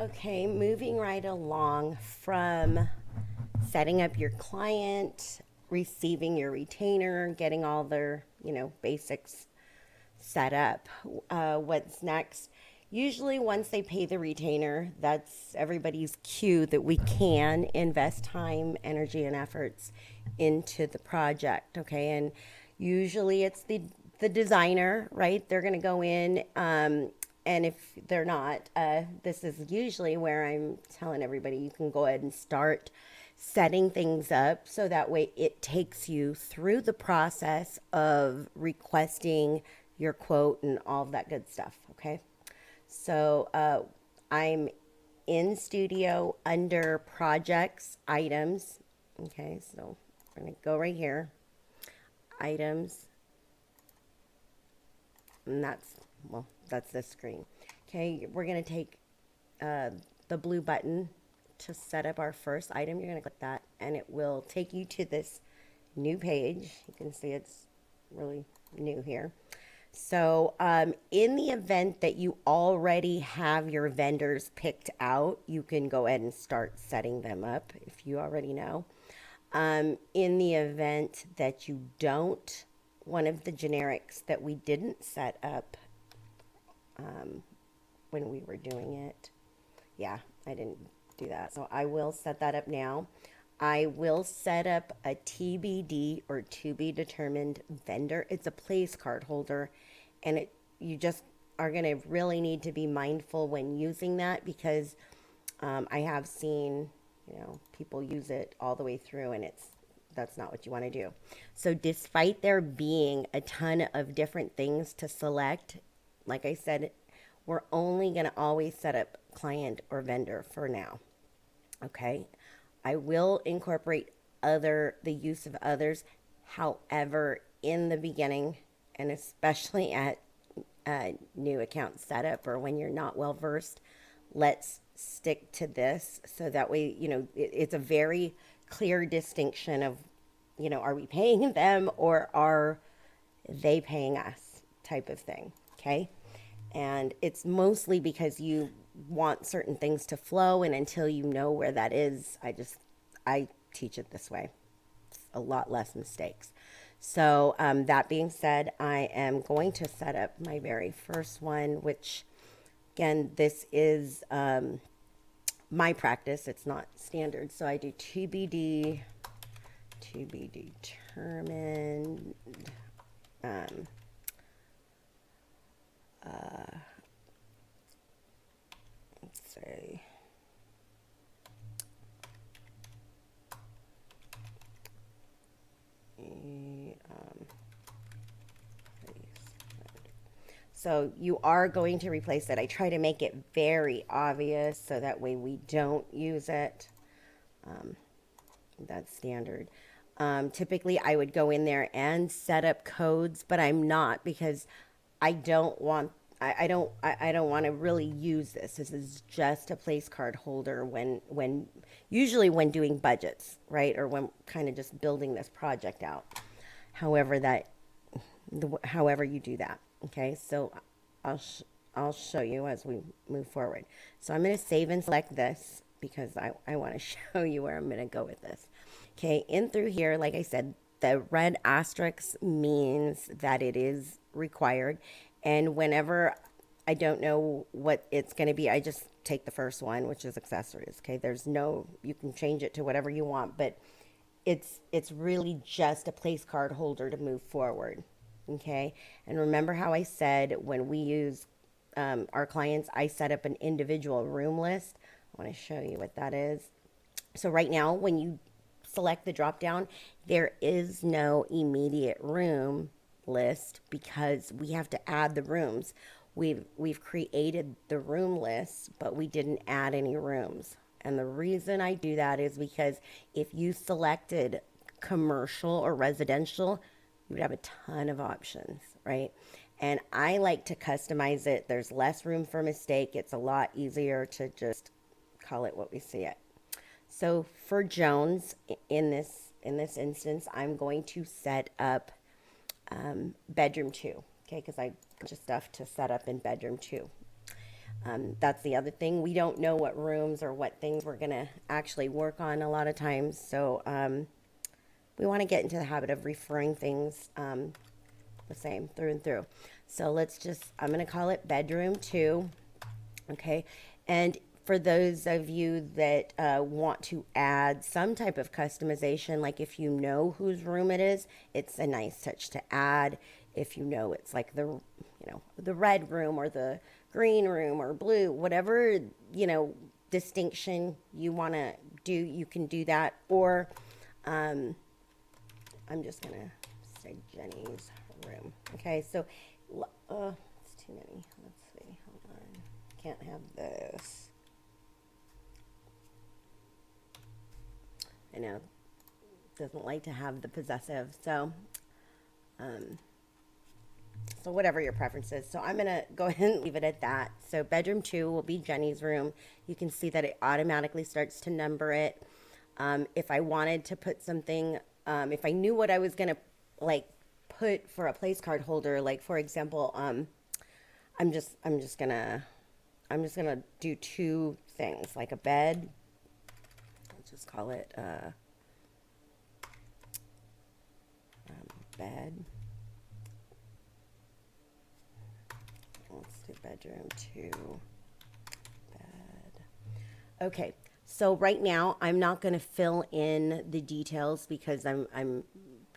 Okay, moving right along from setting up your client, receiving your retainer, getting all their, basics set up. What's next? Usually, once they pay the retainer, that's everybody's cue that we can invest time, energy, and efforts into the project. Okay, and usually it's the designer, right? They're going to go in, and if they're not, this is usually where I'm telling everybody you can go ahead and start setting things up so that way it takes you through the process of requesting your quote and all of that good stuff. Okay. So I'm in studio under projects, items. Okay. So I'm going to go right here, items. And that's this screen. Okay. We're going to take the blue button to set up our first item. You're going to click that and it will take you to this new page. You can see it's really new here. So in the event that you already have your vendors picked out, you can go ahead and start setting them up if you already know. In the event that you don't, one of the generics that we didn't set up when we were doing it, yeah, I didn't do that. So I will set that up now. I will set up a TBD or to be determined vendor. It's a place card holder, and you just are going to really need to be mindful when using that because I have seen people use it all the way through, and that's not what you want to do. So despite there being a ton of different things to select, like I said, we're only going to always set up client or vendor for now. Okay. I will incorporate the use of others. However, in the beginning, and especially at new account setup or when you're not well versed, let's stick to this so that way, it's a very clear distinction of, are we paying them or are they paying us type of thing. Okay. And it's mostly because you want certain things to flow, and until you know where that is, I teach it this way. It's a lot less mistakes. So that being said, I am going to set up my very first one, which again, this is my practice. It's not standard. So I do TBD, to be determined. Let's say so you are going to replace it. I try to make it very obvious so that way we don't use it. That's standard. Typically I would go in there and set up codes, but I'm not because I don't want want to really use this. This is just a place card holder when usually when doing budgets, right? Or when kind of just building this project out. However you do that. Okay. So I'll show you as we move forward. So I'm going to save and select this because I want to show you where I'm going to go with this. Okay. In through here, like I said, the red asterisk means that it is required. And whenever I don't know what it's going to be, I just take the first one, which is accessories. Okay. You can change it to whatever you want, but it's really just a place card holder to move forward. Okay. And remember how I said when we use our clients, I set up an individual room list. I want to show you what that is. So right now, when you select the drop down, there is no immediate room list because we have to add the rooms. We've created the room list, but we didn't add any rooms. And the reason I do that is because if you selected commercial or residential, you would have a ton of options, right? And I like to customize it. There's less room for mistake. It's a lot easier to just call it what we see it. So for Jones, in this instance, I'm going to set up bedroom 2, okay, because I just stuff to set up in bedroom 2. That's the other thing. We don't know what rooms or what things we're going to actually work on a lot of times. So we want to get into the habit of referring things the same through and through. So I'm going to call it bedroom 2. Okay. And for those of you that want to add some type of customization, like if you know whose room it is, it's a nice touch to add. If you know it's like the red room or the green room or blue, whatever, distinction you want to do, you can do that. Or I'm just going to say Jenny's room. Okay, so it's too many. Let's see. Hold on. Can't have this. I know. Doesn't like to have the possessive. So whatever your preference is. So I'm going to go ahead and leave it at that. So bedroom 2 will be Jenny's room. You can see that it automatically starts to number it. If I wanted to put something, if I knew what I was going to put for a place card holder, like for example, I'm just gonna do 2 things, like a bed. Let's just call it bed. Let's do bedroom 2 bed. Okay, so right now I'm not going to fill in the details because I'm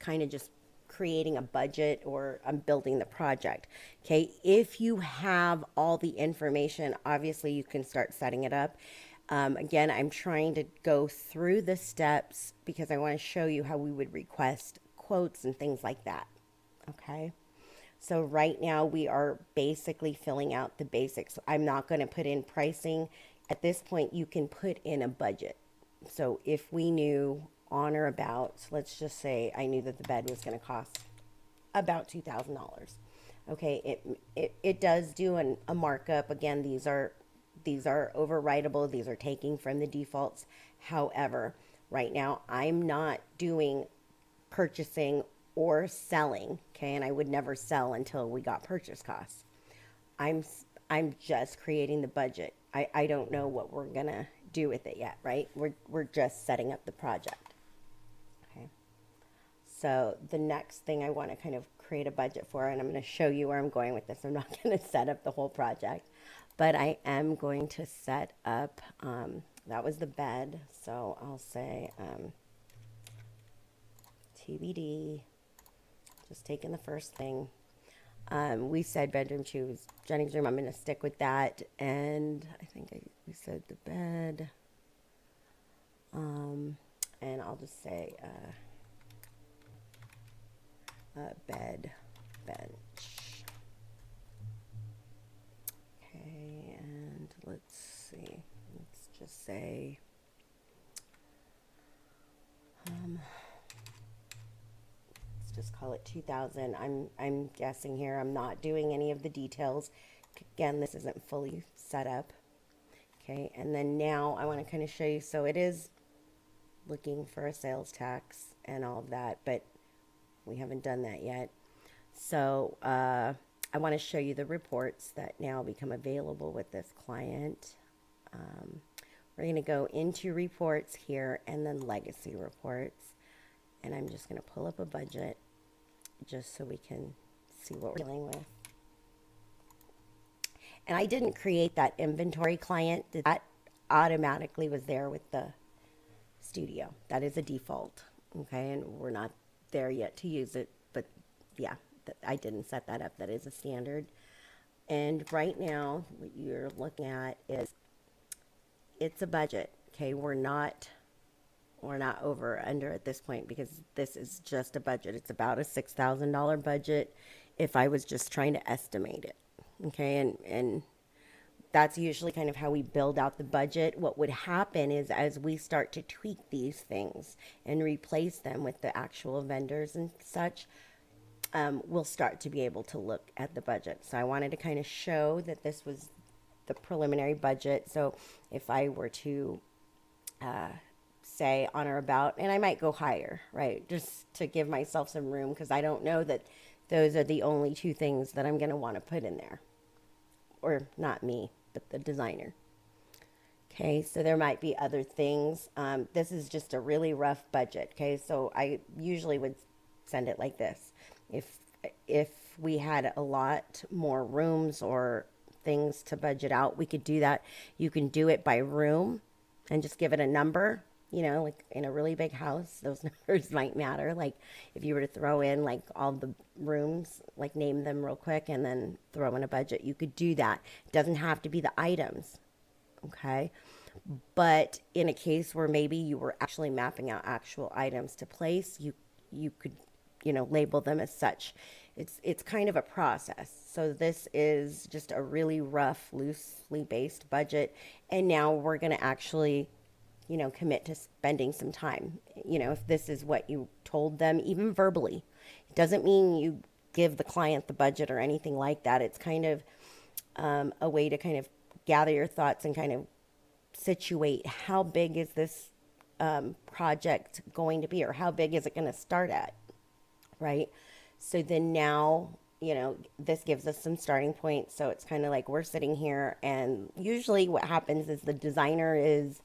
kind of just creating a budget, or I'm building the project. Okay, if you have all the information, obviously you can start setting it up. Again, I'm trying to go through the steps because I want to show you how we would request quotes and things like that. Okay. So right now we are basically filling out the basics. I'm not going to put in pricing. At this point, you can put in a budget. So if we knew on or about, let's just say I knew that the bed was going to cost about $2,000. Okay, it does do a markup. Again, these are overwritable. These are taking from the defaults. However, right now I'm not doing purchasing or selling, okay, and I would never sell until we got purchase costs. I'm just creating the budget. I don't know what we're gonna do with it yet, right? We're just setting up the project. Okay. So the next thing I want to kind of create a budget for, and I'm going to show you where I'm going with this. I'm not going to set up the whole project, but I am going to set up, that was the bed. So I'll say TBD. Just taking the first thing. We said bedroom 2 was Jenny's room. I'm going to stick with that. And I think we said the bed. And I'll just say bed, bench. Okay, and let's see. Let's just say just call it 2000. I'm guessing here. I'm not doing any of the details. Again, this isn't fully set up. Okay, and then now I want to kind of show you. So it is looking for a sales tax and all of that, but we haven't done that yet. So I want to show you the reports that now become available with this client. We're going to go into reports here and then legacy reports. And I'm just going to pull up a budget just so we can see what we're dealing with. And I didn't create that inventory client. That automatically was there with the studio. That is a default. Okay, and we're not there yet to use it. But yeah, I didn't set that up. That is a standard. And right now, what you're looking at is it's a budget. Okay, we're not over or under at this point because this is just a budget. It's about a $6,000 budget if I was just trying to estimate it. Okay, and that's usually kind of how we build out the budget. What would happen is as we start to tweak these things and replace them with the actual vendors and such, we'll start to be able to look at the budget. So I wanted to kind of show that this was the preliminary budget. So if I were to say on or about, and I might go higher, right? Just to give myself some room because I don't know that those are the only 2 things that I'm going to want to put in there. Or not me. but the designer. Okay, so there might be other things. This is just a really rough budget. Okay, so I usually would send it like this. If if we had a lot more rooms or things to budget out, we could do that. You can do it by room and just give it a number. Like in a really big house, those numbers might matter. Like if you were to throw in like all the rooms, like name them real quick and then throw in a budget, you could do that. It doesn't have to be the items. Okay. But in a case where maybe you were actually mapping out actual items to place, you could, label them as such. It's kind of a process. So this is just a really rough, loosely based budget. And now we're going to actually, commit to spending some time. If this is what you told them, even verbally, it doesn't mean you give the client the budget or anything like that. It's kind of a way to kind of gather your thoughts and kind of situate how big is this project going to be, or how big is it going to start at, right? So then now, this gives us some starting points. So it's kind of like we're sitting here, and usually what happens is the designer is,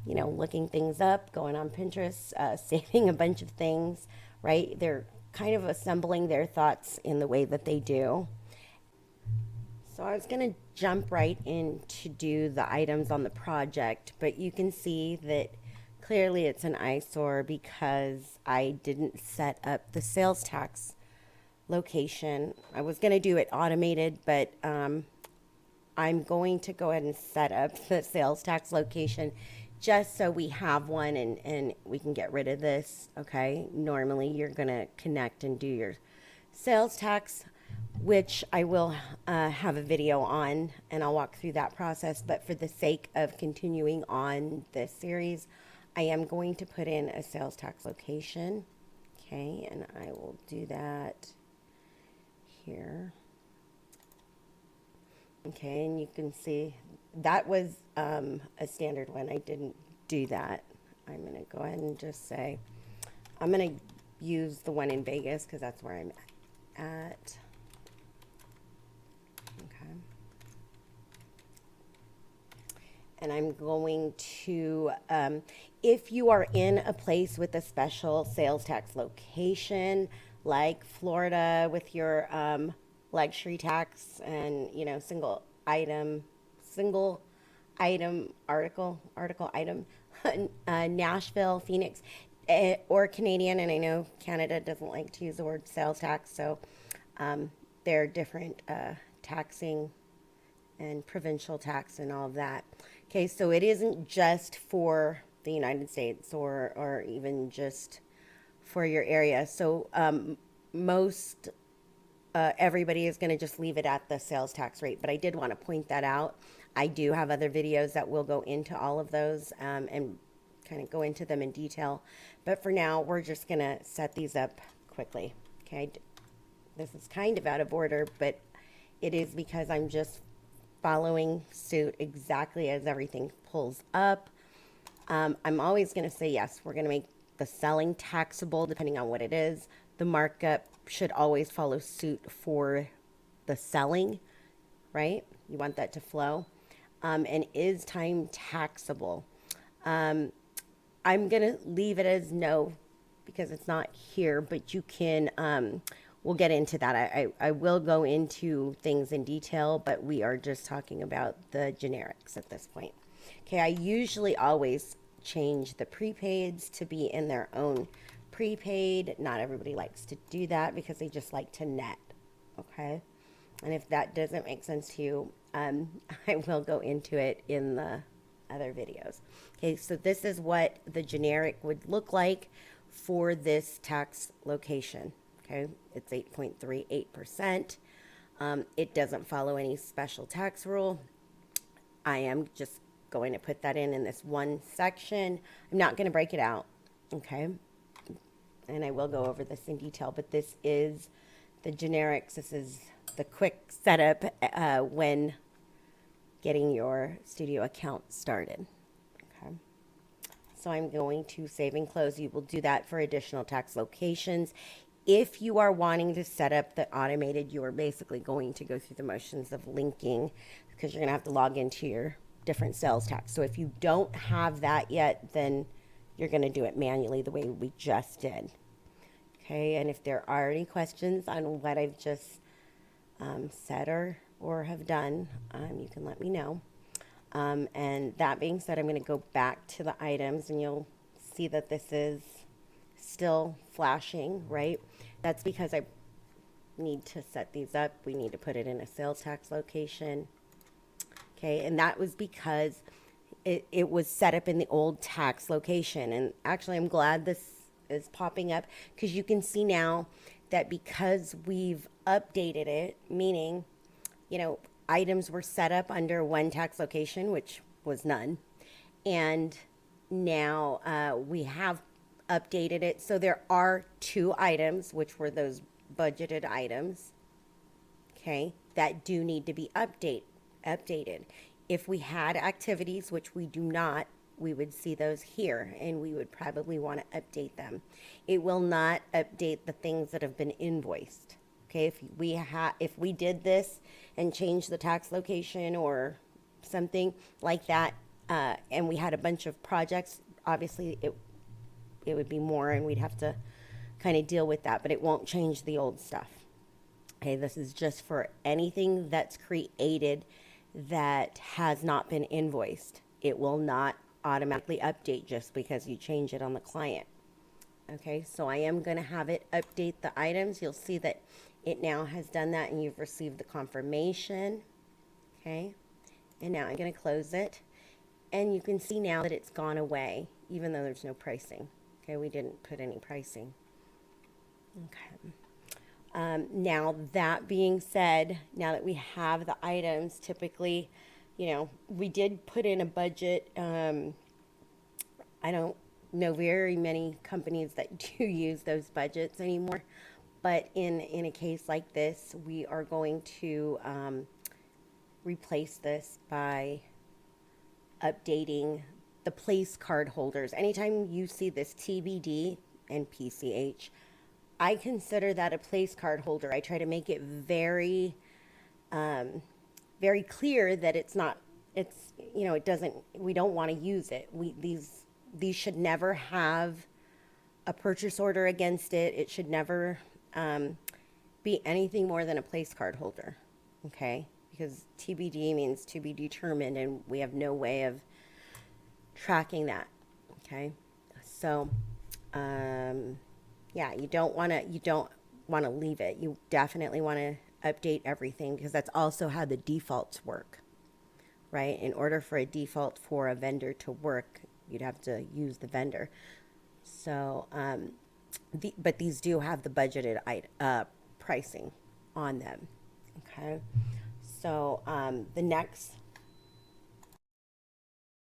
looking things up, going on Pinterest, saving a bunch of things, right? They're kind of assembling their thoughts in the way that they do. So I was going to jump right in to do the items on the project, but you can see that clearly it's an eyesore because I didn't set up the sales tax location. I was going to do it automated, but I'm going to go ahead and set up the sales tax location just so we have one and we can get rid of this, okay? Normally you're going to connect and do your sales tax, which I will have a video on, and I'll walk through that process. But for the sake of continuing on this series, I am going to put in a sales tax location. Okay, and I will do that here. Okay, and you can see that was a standard one. I didn't do that. I'm going to go ahead and just say, I'm going to use the one in Vegas because that's where I'm at. Okay. And I'm going to, if you are in a place with a special sales tax location, like Florida with your luxury tax and, single item article item, Nashville, Phoenix, or Canadian, and I know Canada doesn't like to use the word sales tax, so they're different taxing and provincial tax and all of that. Okay, so it isn't just for the United States or even just for your area. So most everybody is going to just leave it at the sales tax rate, but I did want to point that out. I do have other videos that will go into all of those and kind of go into them in detail. But for now, we're just going to set these up quickly. Okay, this is kind of out of order, but it is because I'm just following suit exactly as everything pulls up. I'm always going to say, yes, we're going to make the selling taxable depending on what it is. The markup should always follow suit for the selling, right? You want that to flow. And is time taxable? I'm going to leave it as no because it's not here, but you can, we'll get into that. I will go into things in detail, but we are just talking about the generics at this point. Okay, I usually always change the prepaids to be in their own prepaid. Not everybody likes to do that because they just like to net, okay? And if that doesn't make sense to you, I will go into it in the other videos. Okay, so this is what the generic would look like for this tax location. Okay, it's 8.38%. It doesn't follow any special tax rule. I am just going to put that in this one section. I'm not going to break it out, okay? And I will go over this in detail, but this is the generics. This is the quick setup when getting your studio account started. Okay. So I'm going to save and close. You will do that for additional tax locations. If you are wanting to set up the automated, you are basically going to go through the motions of linking, because you're going to have to log into your different sales tax. So if you don't have that yet, then you're going to do it manually the way we just did. Okay, and if there are any questions on what I've just said or have done, you can let me know. And that being said, I'm going to go back to the items, and you'll see that this is still flashing, right? That's because I need to set these up. We need to put it in a sales tax location. Okay, and that was because it was set up in the old tax location. And actually, I'm glad this is popping up, because you can see now that because we've updated it, meaning, items were set up under one tax location, which was none. And now we have updated it. So there are 2 items, which were those budgeted items, okay, that do need to be updated. If we had activities, which we do not, we would see those here, and we would probably want to update them. It will not update the things that have been invoiced. Okay, if we did this and changed the tax location or something like that, and we had a bunch of projects, obviously it would be more, and we'd have to kind of deal with that, but it won't change the old stuff. Okay, this is just for anything that's created that has not been invoiced. It will not automatically update just because you change it on the client. Okay, so I am going to have it update the items. You'll see that it now has done that, and you've received the confirmation. Okay, and now I'm going to close it, and you can see now that it's gone away, even though there's no pricing. Okay, we didn't put any pricing. Okay. Now, that being said, now that we have the items, typically, we did put in a budget. I don't know very many companies that do use those budgets anymore. But in a case like this, we are going to replace this by updating the place card holders. Anytime you see this TBD and PCH, I consider that a place card holder. I try to make it very, very clear that it doesn't, we don't want to use it. These should never have a purchase order against it. It should never be anything more than a place card holder. Okay, because TBD means to be determined, and we have no way of tracking that. Okay, so yeah, you don't want to leave it. You definitely want to update everything, because that's also how the defaults work, right? In order for a default for a vendor to work, you'd have to use the vendor. So, but these do have the budgeted pricing on them. Okay. So the next